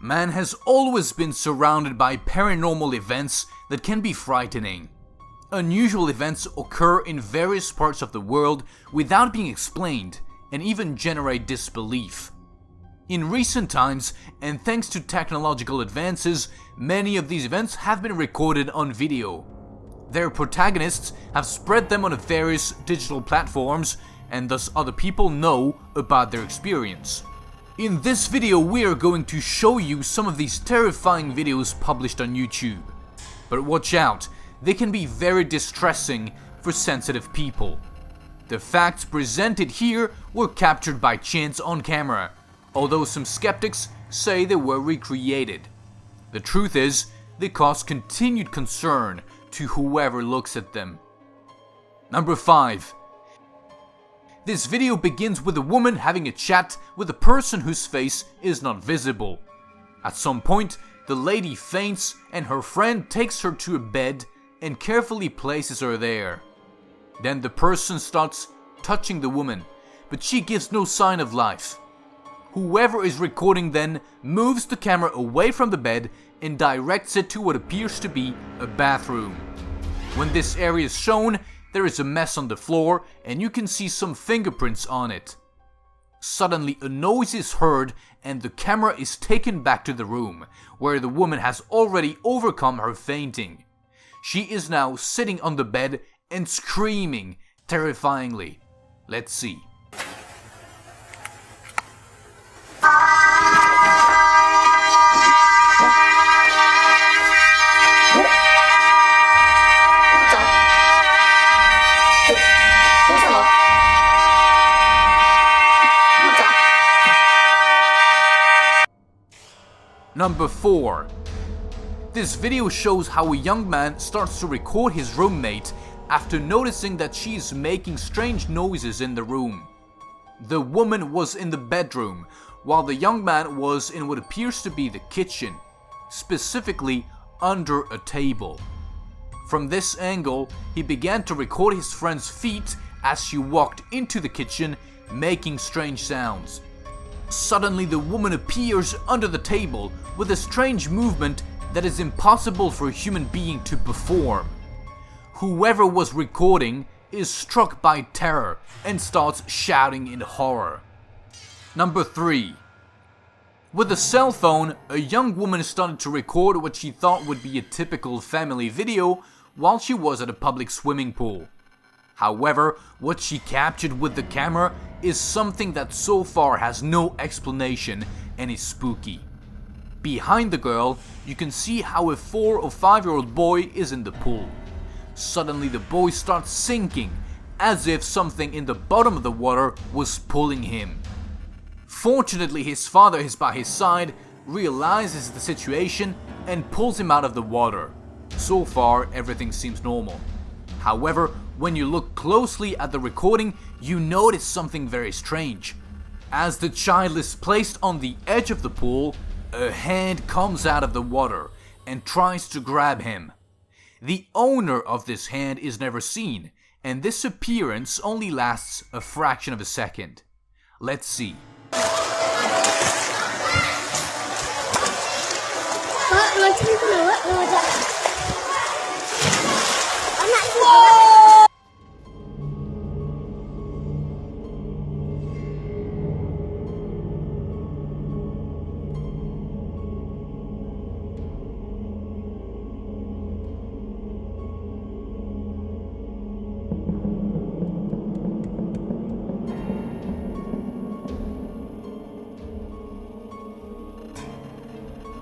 Man has always been surrounded by paranormal events that can be frightening. Unusual events occur in various parts of the world without being explained and even generate disbelief. In recent times, and thanks to technological advances, many of these events have been recorded on video. Their protagonists have spread them on various digital platforms, and thus other people know about their experience. In this video, we are going to show you some of these terrifying videos published on YouTube. But watch out, they can be very distressing for sensitive people. The facts presented here were captured by chance on camera, although some skeptics say they were recreated. The truth is, they cause continued concern to whoever looks at them. Number 5. This video begins with a woman having a chat with a person whose face is not visible. At some point, the lady faints and her friend takes her to a bed and carefully places her there. Then the person starts touching the woman, but she gives no sign of life. Whoever is recording then moves the camera away from the bed and directs it to what appears to be a bathroom. When this area is shown, there is a mess on the floor and you can see some fingerprints on it. Suddenly a noise is heard and the camera is taken back to the room, where the woman has already overcome her fainting. She is now sitting on the bed and screaming terrifyingly. Let's see. Number 4. This video shows how a young man starts to record his roommate after noticing that she is making strange noises in the room. The woman was in the bedroom, while the young man was in what appears to be the kitchen, specifically under a table. From this angle, he began to record his friend's feet as she walked into the kitchen, making strange sounds. Suddenly the woman appears under the table with a strange movement that is impossible for a human being to perform. Whoever was recording is struck by terror and starts shouting in horror. Number 3. With a cell phone, a young woman started to record what she thought would be a typical family video while she was at a public swimming pool. However, what she captured with the camera is something that so far has no explanation and is spooky. Behind the girl, you can see how a 4 or 5-year-old boy is in the pool. Suddenly the boy starts sinking, as if something in the bottom of the water was pulling him. Fortunately, his father is by his side, realizes the situation and pulls him out of the water. So far, everything seems normal. However, when you look closely at the recording, you notice something very strange. As the child is placed on the edge of the pool, a hand comes out of the water and tries to grab him. The owner of this hand is never seen, and this appearance only lasts a fraction of a second. Let's see.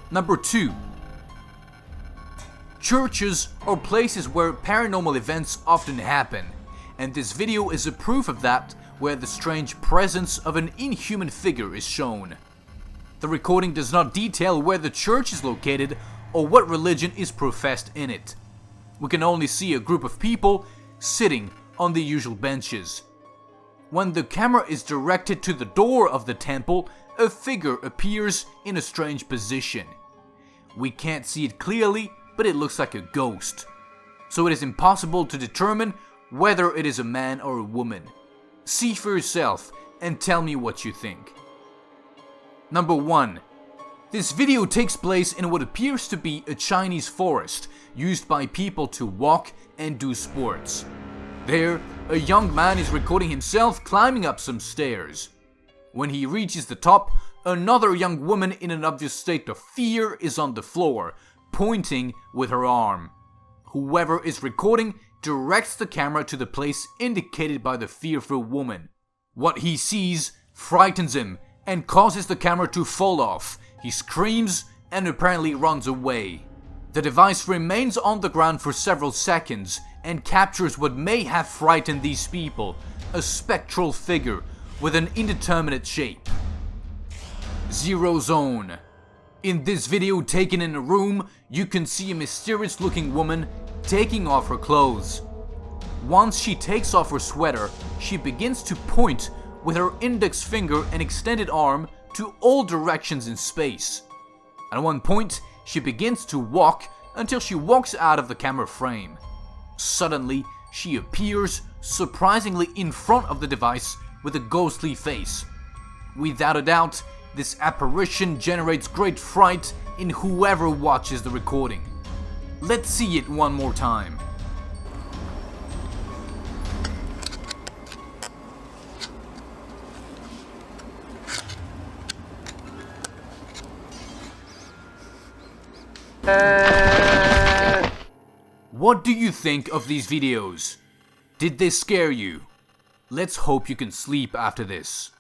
Number 2. Churches are places where paranormal events often happen, and this video is a proof of that, where the strange presence of an inhuman figure is shown. The recording does not detail where the church is located or what religion is professed in it. We can only see a group of people sitting on the usual benches. When the camera is directed to the door of the temple, a figure appears in a strange position. We can't see it clearly, but it looks like a ghost. So it is impossible to determine whether it is a man or a woman. See for yourself and tell me what you think. Number 1. This video takes place in what appears to be a Chinese forest used by people to walk and do sports. There, a young man is recording himself climbing up some stairs. When he reaches the top, another young woman in an obvious state of fear is on the floor, pointing with her arm. Whoever is recording directs the camera to the place indicated by the fearful woman. What he sees frightens him and causes the camera to fall off. He screams and apparently runs away. The device remains on the ground for several seconds and captures what may have frightened these people, a spectral figure with an indeterminate shape. Zero Zone. In this video taken in a room, you can see a mysterious looking woman taking off her clothes. Once she takes off her sweater, she begins to point with her index finger and extended arm to all directions in space. At one point, she begins to walk until she walks out of the camera frame. Suddenly, she appears surprisingly in front of the device with a ghostly face. Without a doubt, this apparition generates great fright in whoever watches the recording. Let's see it one more time. What do you think of these videos? Did they scare you? Let's hope you can sleep after this.